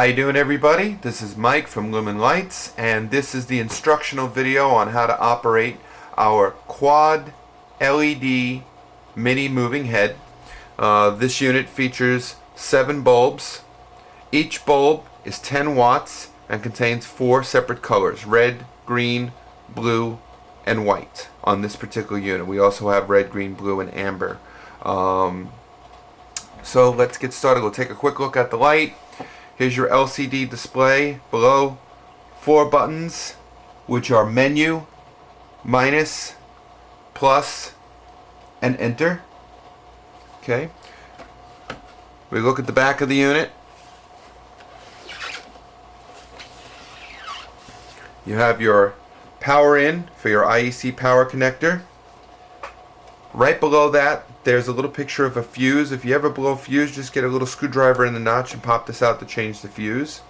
How you doing, everybody? This is Mike from Lumen Lights, and this is the instructional video on how to operate our quad LED mini moving head. This unit features 7 bulbs. Each bulb is 10 watts and contains 4 separate colors: red, green, blue, and white on this particular unit. We also have red, green, blue, and amber. So let's get started. We'll take a quick look at the light. Here's your LCD display. Below, 4 buttons, which are menu, minus, plus, and enter. Okay. We look at the back of the unit. You have your power in for your IEC power connector. Right below that, there's a little picture of a fuse. If you ever blow a fuse, just get a little screwdriver in the notch and pop this out to change the fuse.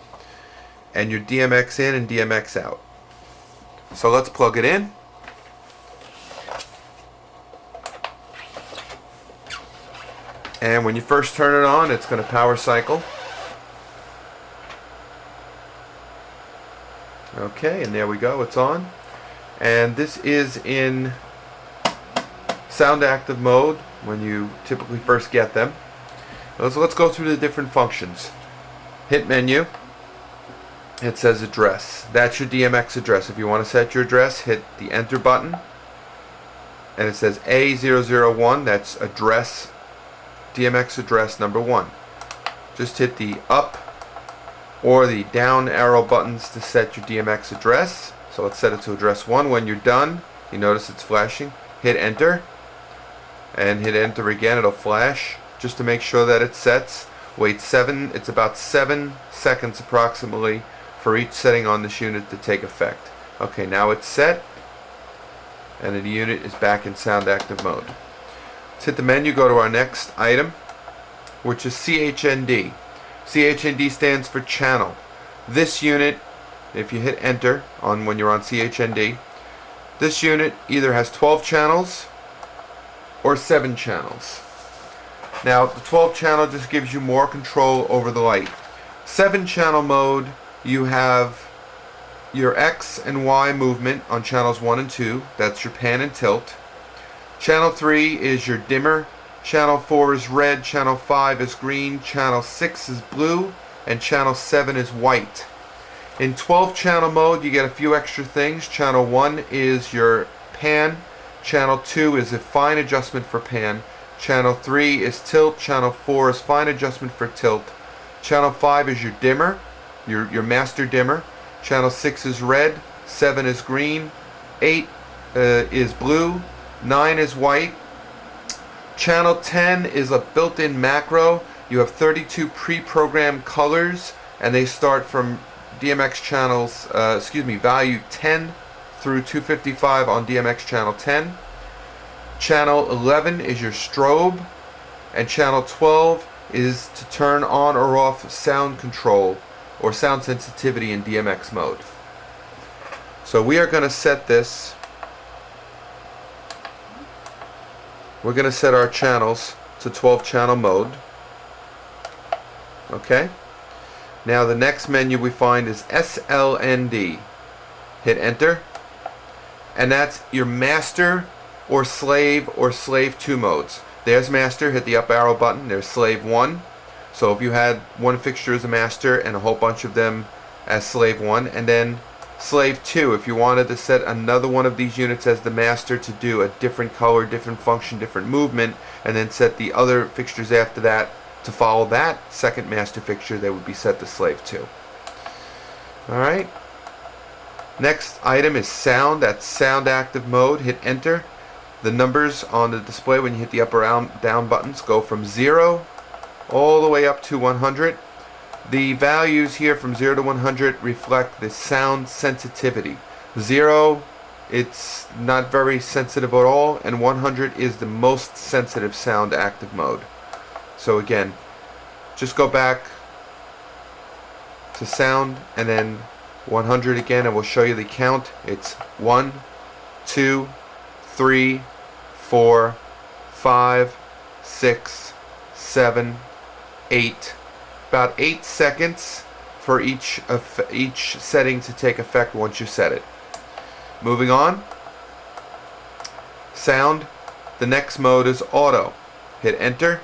And your DMX in and DMX out. So let's plug it in. And when you first turn it on, it's going to power cycle. Okay, and there we go, it's on. And this is in sound active mode when you typically first get them. So let's go through the different functions. Hit menu. It says address. That's your DMX address. If you want to set your address, hit the enter button. And it says A001. That's address, DMX address number 1. Just hit the up or the down arrow buttons to set your DMX address. So let's set it to address 1. When you're done, you notice it's flashing. Hit enter. And hit enter again. It'll flash just to make sure that it sets. Wait it's about 7 seconds approximately for each setting on this unit to take effect. Okay, now it's set and the unit is back in sound active mode. Let's hit the menu, go to our next item, which is CHND. CHND stands for channel. This unit, if you hit enter on when you're on CHND, this unit either has 12 channels or 7 channels. Now the 12 channel just gives you more control over the light. 7 channel mode, you have your X and Y movement on channels 1 and 2. That's your pan and tilt. Channel 3 is your dimmer. Channel 4 is red. Channel 5 is green. Channel 6 is blue. And channel 7 is white. In 12 channel mode, you get a few extra things. Channel 1 is your pan. Channel 2 is a fine adjustment for pan. Channel 3 is tilt. Channel 4 is fine adjustment for tilt. Channel 5 is your dimmer, your master dimmer. Channel 6 is red. 7 is green. 8 is blue. 9 is white. Channel 10 is a built-in macro. You have 32 pre-programmed colors, and they start from DMX channels, value 10 through 255 on DMX channel 10. Channel 11 is your strobe, and channel 12 is to turn on or off sound control or sound sensitivity in DMX mode. So we are going to set this. We're going to set our channels to 12 channel mode. Okay. Now the next menu we find is SLND. Hit enter. And that's your master or slave 2 modes. There's master, hit the up arrow button. There's slave 1. So if you had one fixture as a master and a whole bunch of them as slave 1, and then slave 2, if you wanted to set another one of these units as the master to do a different color, different function, different movement, and then set the other fixtures after that to follow that second master fixture, they would be set to slave 2. Alright. Next item is sound. That's sound active mode. Hit enter. The numbers on the display when you hit the up or down buttons go from 0 all the way up to 100. The values here from 0 to 100 reflect the sound sensitivity. 0, it's not very sensitive at all, and 100 is the most sensitive sound active mode. So again, just go back to sound and then 100 again, and we'll show you the count. It's 1, 2, 3, 4, 5, 6, 7, 8. About 8 seconds for each setting to take effect once you set it. Moving on. Sound. The next mode is auto. Hit enter,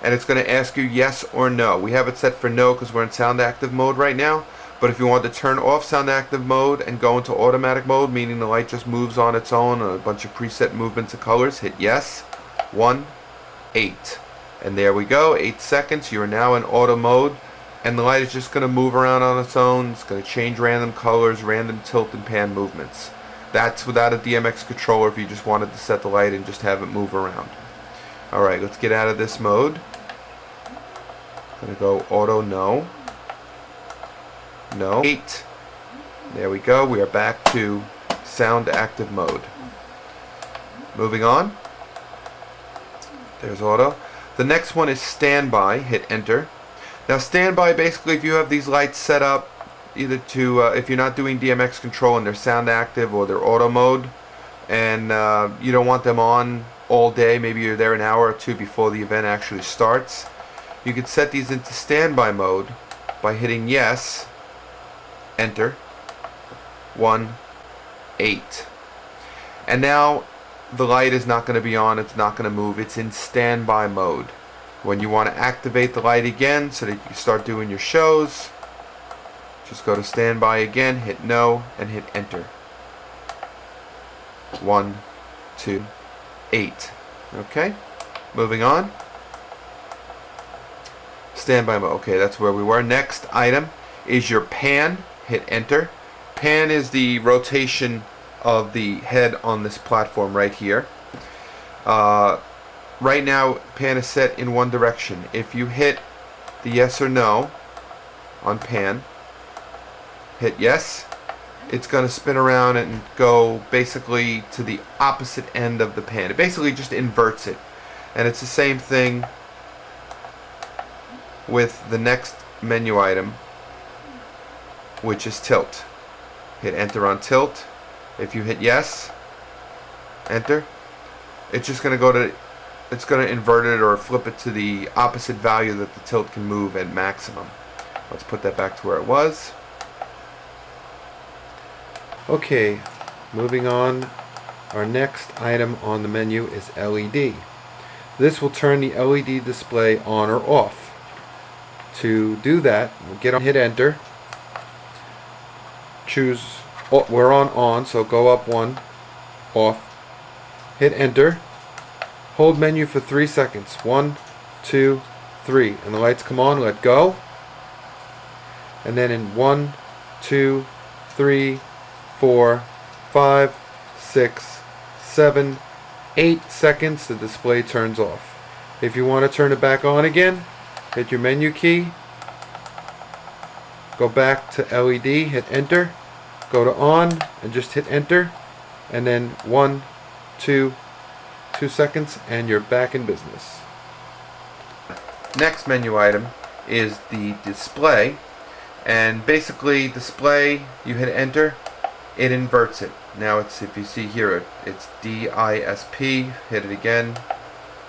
and it's going to ask you yes or no. We have it set for no because we're in sound active mode right now. But if you want to turn off sound active mode and go into automatic mode, meaning the light just moves on its own, a bunch of preset movements of colors, hit yes. 1, 8. And there we go, 8 seconds. You are now in auto mode, and the light is just going to move around on its own. It's going to change random colors, random tilt and pan movements. That's without a DMX controller if you just wanted to set the light and just have it move around. Alright, let's get out of this mode. Going to go auto no. No. 8. There we go. We are back to sound active mode. Moving on. There's auto. The next one is standby. Hit enter. Now standby, basically, if you have these lights set up either to, if you're not doing DMX control and they're sound active or they're auto mode, and you don't want them on all day, maybe you're there an hour or two before the event actually starts, you could set these into standby mode by hitting yes. Enter. 1, 8. And now the light is not going to be on, it's not going to move, it's in standby mode. When you want to activate the light again so that you can start doing your shows, just go to standby again, hit no, and hit enter. 1, 2, 8. Okay, moving on. Standby mode. Okay, that's where we were. Next item is your pan. Hit enter. Pan is the rotation of the head on this platform right here. Right now, pan is set in one direction. If you hit the yes or no on pan, hit yes, it's going to spin around and go basically to the opposite end of the pan. It basically just inverts it. And it's the same thing with the next menu item, which is tilt. Hit enter on tilt. If you hit yes, enter, it's just going to go to, it's going to invert it or flip it to the opposite value that the tilt can move at maximum. Let's put that back to where it was. Okay, moving on. Our next item on the menu is LED. This will turn the LED display on or off. To do that, we'll get on, hit enter. Choose, oh, we're on, so go up 1, off. Hit enter. Hold menu for 3 seconds. 1, 2, 3. And the lights come on, let go. And then in 1, 2, 3, 4, 5, 6, 7, 8 seconds, the display turns off. If you want to turn it back on again, hit your menu key, go back to LED, hit enter, go to on, and just hit enter, and then 1, 2 seconds, and you're back in business. Next menu item is the display, and basically display, you hit enter, it inverts it. Now it's, if you see here, it's DISP, hit it again,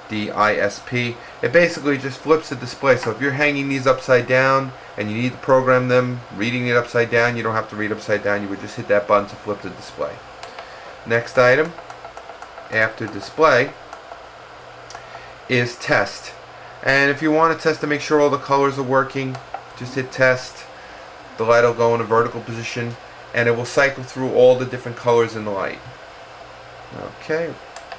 DISP. It basically just flips the display. So if you're hanging these upside down and you need to program them, reading it upside down, you don't have to read upside down, you would just hit that button to flip the display. Next item after display is test. And if you want to test to make sure all the colors are working, just hit test. The light will go in a vertical position and it will cycle through all the different colors in the light. Okay,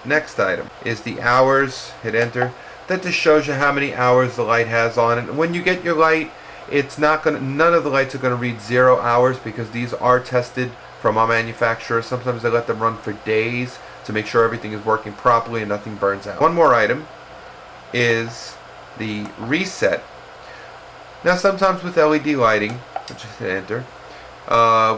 next item is the hours. Hit enter. That just shows you how many hours the light has on it. And when you get your light, it's not gonna, none of the lights are gonna read 0 hours because these are tested from our manufacturer. Sometimes they let them run for days to make sure everything is working properly and nothing burns out. One more item is the reset. Now sometimes with LED lighting, just hit enter,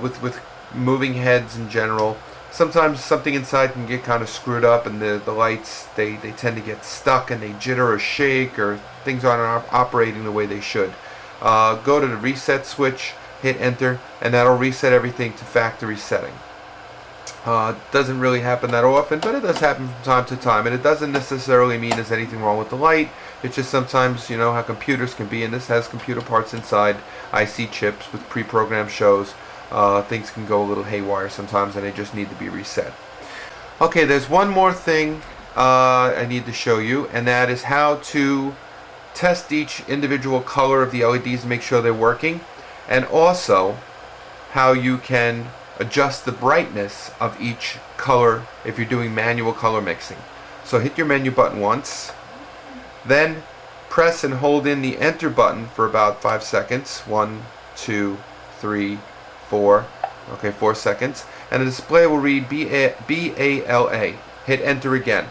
with moving heads in general, sometimes something inside can get kind of screwed up and the lights, they tend to get stuck and they jitter or shake or things aren't operating the way they should. Go to the reset switch, hit enter, and that'll reset everything to factory setting. Doesn't really happen that often, but it does happen from time to time, and it doesn't necessarily mean there's anything wrong with the light. It's just sometimes, you know how computers can be, and this has computer parts inside, IC chips with pre-programmed shows. Things can go a little haywire sometimes, and they just need to be reset. Okay, there's one more thing I need to show you, and that is how to test each individual color of the LEDs to make sure they're working, and also how you can adjust the brightness of each color if you're doing manual color mixing. So hit your menu button once, then press and hold in the enter button for about 5 seconds. 1, 2, 3, 4. Okay, 4 seconds. And the display will read BALA. Hit enter again.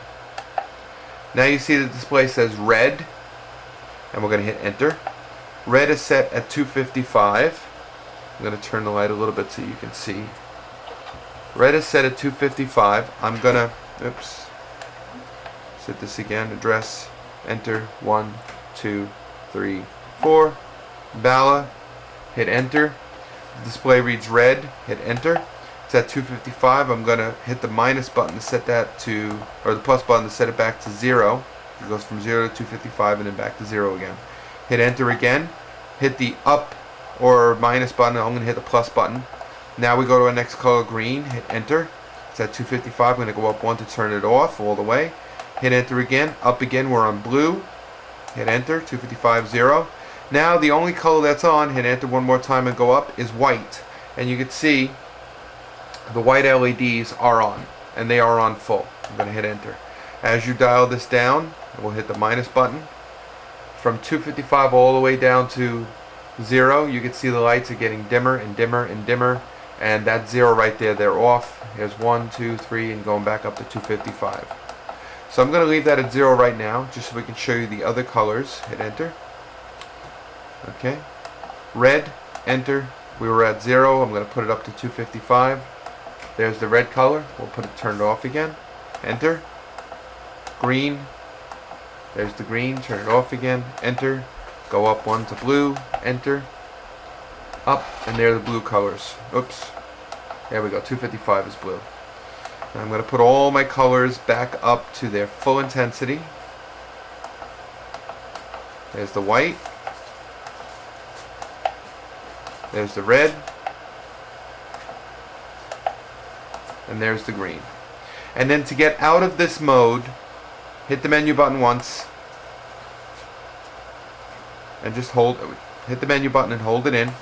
Now you see the display says red, and we're going to hit enter. Red is set at 255. I'm going to turn the light a little bit so you can see. Red is set at 255. I'm going to, set this again, address, enter, 1, 2, 3, 4. BALA, hit enter. The display reads red, hit enter. It's at 255. I'm going to hit the minus button to set that to, or the plus button to set it back to 0. It goes from 0 to 255 and then back to 0 again. Hit enter again. Hit the up or minus button. I'm going to hit the plus button. Now we go to our next color, green. Hit enter. It's at 255. I'm going to go up 1 to turn it off all the way. Hit enter again. Up again. We're on blue. Hit enter. 255, 0. Now the only color that's on, hit enter one more time and go up, is white. And you can see the white LEDs are on, and they are on full. I'm going to hit enter. As you dial this down, we'll hit the minus button. From 255 all the way down to 0, you can see the lights are getting dimmer and dimmer and dimmer, and that 0 right there, they're off. Here's 1, 2, 3, and going back up to 255. So I'm going to leave that at 0 right now, just so we can show you the other colors. Hit enter. Okay. Red, enter. We were at 0. I'm going to put it up to 255. There's the red color. We'll turn it off again. Enter. Green. There's the green. Turn it off again. Enter. Go up 1 to blue. Enter. Up. And there are the blue colors. Oops. There we go. 255 is blue. Now I'm going to put all my colors back up to their full intensity. There's the white. There's the red. And there's the green. And then to get out of this mode, hit the menu button once. And just hit the menu button and hold it in.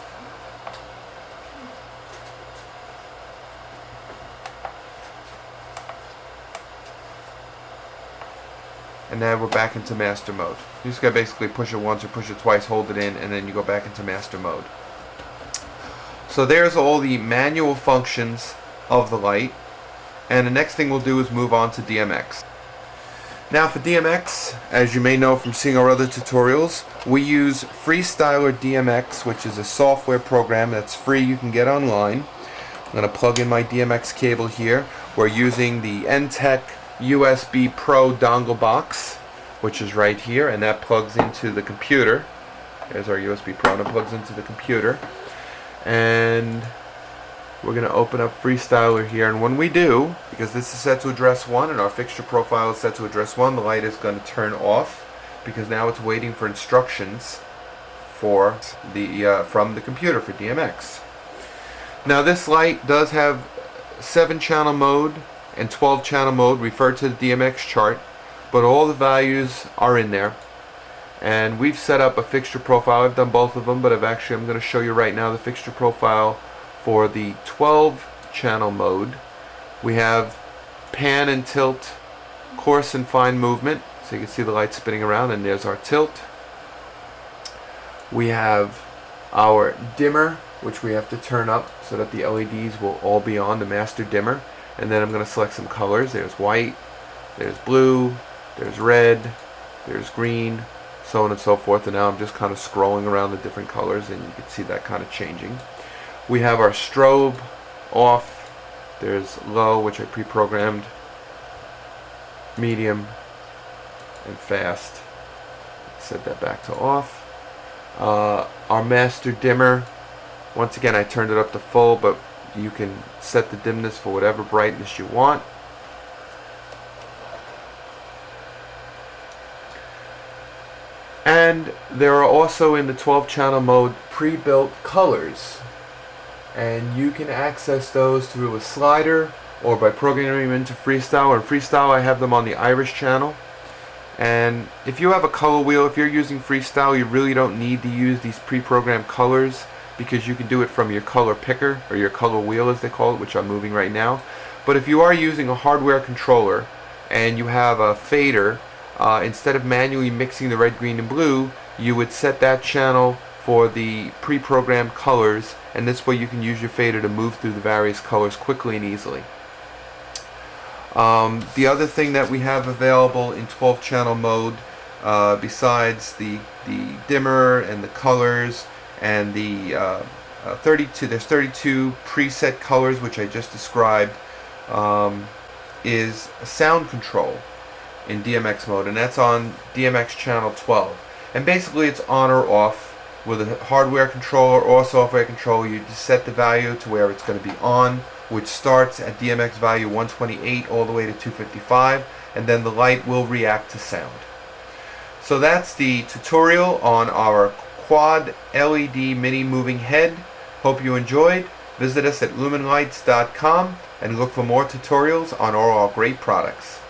And now we're back into master mode. You just gotta basically push it once or push it twice, hold it in, and then you go back into master mode. So there's all the manual functions of the light, and the next thing we'll do is move on to DMX. Now for DMX, as you may know from seeing our other tutorials, we use Freestyler DMX, which is a software program that's free, you can get online. I'm going to plug in my DMX cable here. We're using the NTech USB Pro dongle box, which is right here, and that plugs into the computer. There's our USB Pro, and it plugs into the computer. And we're going to open up Freestyler here, and when we do, because this is set to address 1 and our fixture profile is set to address 1, the light is going to turn off because now it's waiting for instructions for the from the computer for DMX. Now this light does have 7-channel mode and 12-channel mode referred to the DMX chart, but all the values are in there. And we've set up a fixture profile. I've done both of them, but I'm going to show you right now the fixture profile for the 12-channel mode. We have pan and tilt, coarse and fine movement, so you can see the light spinning around, and there's our tilt. We have our dimmer, which we have to turn up so that the LEDs will all be on, the master dimmer. And then I'm going to select some colors. There's white, there's blue, there's red, there's green, so on and so forth. And now I'm just kind of scrolling around the different colors, and you can see that kind of changing. We have our strobe off. There's low, which I pre-programmed, medium, and fast. Set that back to off. Our master dimmer, once again I turned it up to full, but you can set the dimness for whatever brightness you want. And there are also in the 12-channel mode pre-built colors, and you can access those through a slider or by programming them into Freestyle. Or in Freestyle I have them on the Iris channel. And if you have a color wheel, if you're using Freestyle, you really don't need to use these pre-programmed colors, because you can do it from your color picker, or your color wheel as they call it, which I'm moving right now. But if you are using a hardware controller and you have a fader, instead of manually mixing the red, green, and blue, you would set that channel for the pre-programmed colors, and this way you can use your fader to move through the various colors quickly and easily. The other thing that we have available in 12-channel mode, besides the dimmer and the colors and the 32, there's 32 preset colors which I just described, is sound control in DMX mode, and that's on DMX channel 12. And basically it's on or off with a hardware controller or software controller. You just set the value to where it's going to be on, which starts at DMX value 128 all the way to 255, and then the light will react to sound. So that's the tutorial on our quad LED mini moving head. Hope you enjoyed. Visit us at lumenlights.com and look for more tutorials on all our great products.